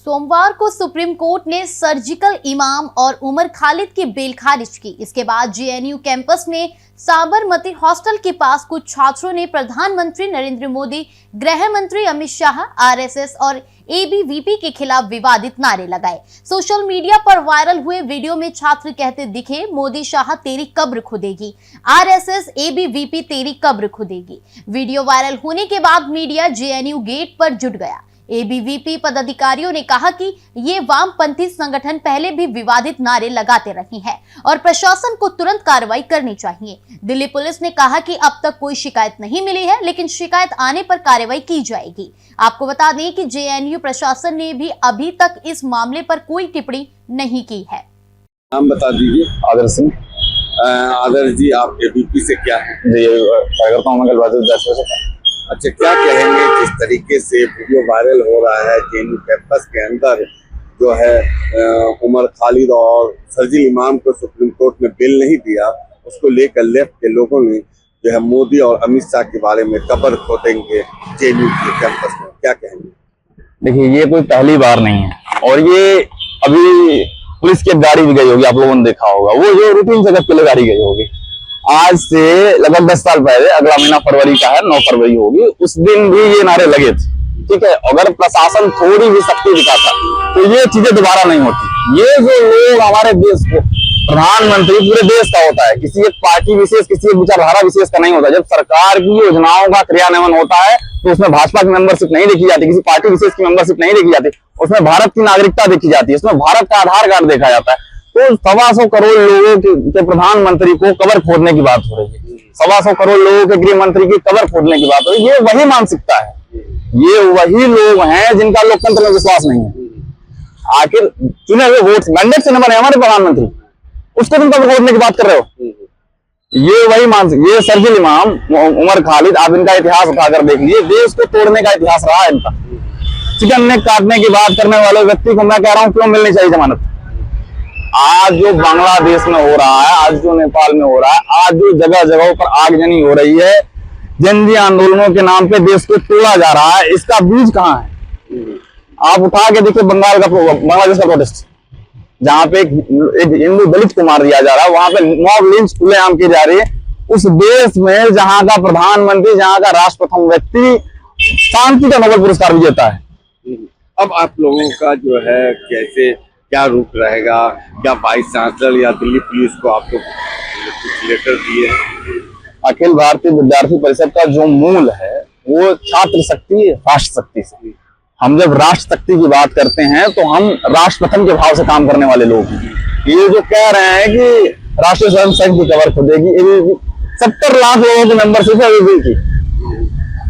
सोमवार को supreme court ने सर्जिकल इमाम और उमर खालिद की बेल खारिज की। इसके बाद जेएनयू कैंपस में साबरमती हॉस्टल के पास कुछ छात्रों ने प्रधानमंत्री नरेंद्र मोदी, गृह मंत्री अमित शाह, आरएसएस और एबीवीपी के खिलाफ विवादित नारे लगाए। सोशल मीडिया पर वायरल हुए वीडियो में छात्र कहते दिखे, मोदी शाह तेरी कब्र खुदेगी, आरएसएस एबीवीपी तेरी कब्र खुदेगी। वीडियो वायरल होने के बाद मीडिया जेएनयू गेट पर जुट गया। एबीवीपी पदाधिकारियों ने कहा कि ये वामपंथी संगठन पहले भी विवादित नारे लगाते रहे हैं और प्रशासन को तुरंत कार्रवाई करनी चाहिए। दिल्ली पुलिस ने कहा कि अब तक कोई शिकायत नहीं मिली है, लेकिन शिकायत आने पर कार्रवाई की जाएगी। आपको बता दें कि जेएनयू प्रशासन ने भी अभी तक इस मामले पर कोई टिप्पणी नहीं की है। नाम बता दीजिए। आदर्श सिंह। आदर्श जी, आप एबीवीपी से क्या है? जी, करता हूँ मैं। अच्छा, क्या कहेंगे जिस तरीके से वीडियो वायरल हो रहा है जेएनयू कैंपस के अंदर जो है उमर खालिद और सर्जिकल इमाम को सुप्रीम कोर्ट ने बेल नहीं दिया, उसको लेकर लेफ्ट के लोगों ने जो है मोदी और अमित शाह के बारे में कब्र खोदेंगे जेएनयू के कैंपस में, क्या कहेंगे? देखिए, ये कोई पहली बार नहीं है और ये अभी पुलिस की गाड़ी भी गई होगी, आप लोगों ने देखा होगा, वो जो रूटीन जगह के लिए गाड़ी गई होगी। आज से लगभग 10 साल पहले, अगला महीना फरवरी का है, 9 फरवरी होगी, उस दिन भी ये नारे लगे थे। ठीक है, अगर प्रशासन थोड़ी भी सख्ती दिखाता तो ये चीजें दोबारा नहीं होती। ये जो लोग हमारे देश को, प्रधानमंत्री पूरे देश का होता है, किसी एक पार्टी विशेष, किसी एक विचारधारा विशेष का नहीं होता। जब सरकार की योजनाओं का क्रियान्वयन होता है तो उसमें भाजपा की मेंबरशिप नहीं देखी जाती, किसी पार्टी विशेष की मेंबरशिप नहीं देखी जाती, उसमें भारत की नागरिकता देखी जाती है, उसमें भारत का आधार कार्ड देखा जाता है। तो 125 करोड़ लोगों के प्रधानमंत्री को कब्र खोदने की बात हो रही है, 125 करोड़ लोगों के गृह मंत्री की कब्र खोदने की बात हो रही है। ये वही मानसिकता है, ये वही लोग हैं जिनका लोकतंत्र में विश्वास नहीं है। आखिर चुने हुए वोट मैंडेट से न बने हमारे प्रधानमंत्री, उसको तुम कब्र खोदने की बात कर रहे हो। ये वही मानसिक, ये सर्जिकल इमाम, उमर खालिद, आप इनका इतिहास उठाकर देख लीजिए, देश को तोड़ने का इतिहास रहा है इनका। चिकन नेक काटने की बात करने वाले व्यक्ति को मैं कह रहा हूँ क्यों मिलनी चाहिए जमानत। आज जो बांग्लादेश में हो रहा है, आज जो नेपाल में हो रहा है, आज जो जगह जगहों पर आगजनी हो रही है, जनजातीय आंदोलनों के नाम पे देश को तोड़ा जा रहा है, इसका बीज कहाँ है? आप उठा के देखिए बांग्लादेश का प्रोटेस्ट, जहाँ पे एक हिंदू दलित को मार दिया जा रहा है, वहां पे मॉब लिंच खुलेआम की जा रही है। उस देश में जहाँ का प्रधानमंत्री, जहाँ का राष्ट्र प्रथम व्यक्ति शांति का नोबेल पुरस्कार विजेता है। अब आप लोगों का जो है कैसे क्या रूप रहेगा? क्या वाइस चांसलर या दिल्ली पुलिस को आप लोग कुछ लेटर दिए? अखिल भारतीय विद्यार्थी परिषद का जो मूल है वो छात्र शक्ति, राष्ट्र शक्ति से। हम जब राष्ट्र शक्ति की बात करते हैं तो हम राष्ट्र प्रथम के भाव से काम करने वाले लोग हैं। ये जो कह रहे हैं कि राष्ट्रीय स्वयं संघ की कब्र खुदेगी, 70 लाख लोगों की मेंबरशिप है की।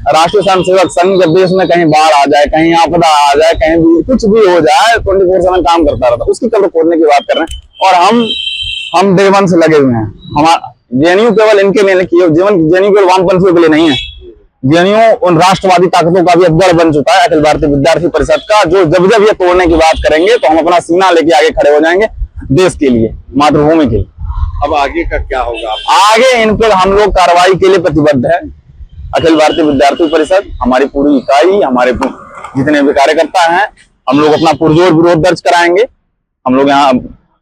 राष्ट्रीय स्वयं सेवक संघ जब देश में कहीं बाढ़ आ जाए, कहीं आपदा आ जाए, कहीं भी कुछ भी हो जाए, 24/7 काम करता रहता, उसकी कब्र खोदने की बात कर रहे हैं। और हम डे वन से लगे हुए हैं। हमारा जेएनयू केवल इनके लिए नहीं, जेएनयू केवल वामपंथियों के लिए नहीं है, जेएनयू उन राष्ट्रवादी ताकतों का भी अब गढ़ बन चुका है, अखिल भारतीय विद्यार्थी परिषद का, जो जब जब ये तोड़ने की बात करेंगे तो हम अपना सीना लेके आगे खड़े हो जाएंगे देश के लिए, मातृभूमि के लिए। अब आगे का क्या होगा? आगे इन पर हम लोग कार्रवाई के लिए प्रतिबद्ध है। अखिल भारतीय विद्यार्थी परिषद, हमारी पूरी इकाई, हमारे जितने भी कार्यकर्ता हैं, हम लोग अपना पुरजोर विरोध दर्ज कराएंगे। हम लोग यहाँ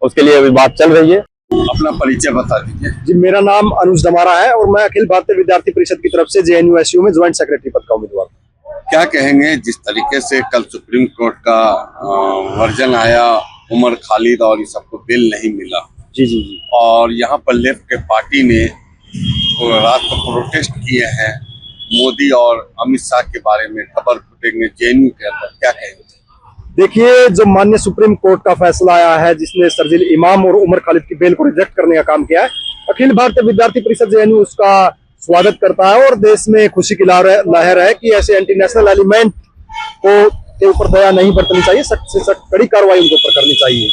उसके लिए अभी बात चल रही है। अपना परिचय बता दीजिए। जी, मेरा नाम अनुज दमारा है और मैं अखिल भारतीय विद्यार्थी परिषद की तरफ से जेएनयू एसयू में ज्वाइंट सेक्रेटरी पद का उम्मीदवार हूँ। क्या कहेंगे जिस तरीके से कल सुप्रीम कोर्ट का वर्जन आया, उमर खालिद और ये सबको बेल नहीं मिला? जी जी जी। और यहाँ पर लेफ्ट के पार्टी ने रात को प्रोटेस्ट किए हैं मोदी और अमित शाह के बारे में, कब्र खुदेंगे जेएनयू के अंदर, क्या कहेंगे? देखिए, जो माननीय सुप्रीम कोर्ट का फैसला आया है जिसने सर्जिकल इमाम और उमर खालिद की बेल को रिजेक्ट करने का काम किया है, अखिल भारतीय विद्यार्थी परिषद जेएनयू उसका स्वागत करता है और देश में खुशी की लहर है कि ऐसे एंटी नेशनल एलिमेंट के ऊपर दया नहीं बरतनी चाहिए, सख्त से सख्त कड़ी कार्रवाई उनके ऊपर करनी चाहिए।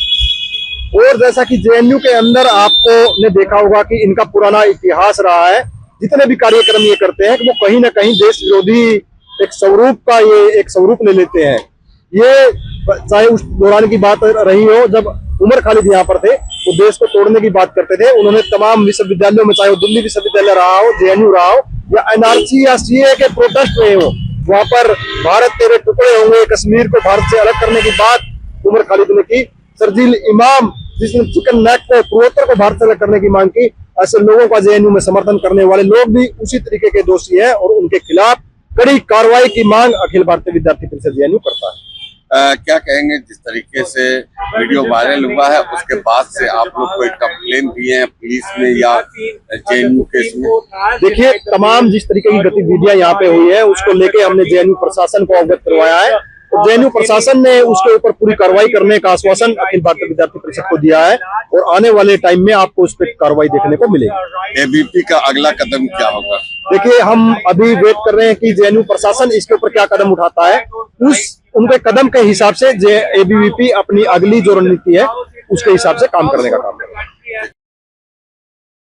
और जैसा कि जेएनयू के अंदर आपको ने देखा होगा कि इनका पुराना इतिहास रहा है, जितने भी कार्यक्रम ये करते हैं कि वो कहीं ना कहीं देश विरोधी एक स्वरूप ले लेते हैं। ये चाहे उस दौरान की बात रही हो जब उमर खालिद यहाँ पर थे, वो देश को तोड़ने की बात करते थे। उन्होंने तमाम विश्वविद्यालयों में, चाहे वो दिल्ली विश्वविद्यालय रहा हो, जेएनयू रहा हो, या एनआरसी या सीए के प्रोटेस्ट रहे हो, वहां पर भारत तेरे टुकड़े होंगे, कश्मीर को भारत से अलग करने की बात उमर खालिद ने की। शर्जील इमाम जिसने चिकन नेक को, पूर्वोत्तर को भारत से अलग करने की मांग की, ऐसे लोगों का जेएनयू में समर्थन करने वाले लोग भी उसी तरीके के दोषी हैं और उनके खिलाफ कड़ी कार्रवाई की मांग अखिल भारतीय विद्यार्थी परिषद जेएनयू करता है। क्या कहेंगे, जिस तरीके से वीडियो वायरल हुआ है उसके बाद से आप लोग कोई कंप्लेन दिए हैं पुलिस में या जेएनयू केस में? देखिए, तमाम जिस तरीके की गतिविधियां यहाँ पे हुई है उसको लेके हमने जेएनयू प्रशासन को अवगत करवाया है और जेएनयू प्रशासन ने उसके ऊपर पूरी कार्रवाई करने का आश्वासन अखिल भारतीय विद्यार्थी परिषद को दिया है और आने वाले टाइम में आपको उस पर कार्रवाई देखने को मिलेगी। एबीवीपी का अगला कदम क्या होगा? देखिए, हम अभी वेट कर रहे हैं कि जेएनयू प्रशासन इसके ऊपर क्या कदम उठाता है। उनके कदम के हिसाब से एबीवीपी अपनी अगली जो रणनीति है उसके हिसाब से काम करने का काम करेगा।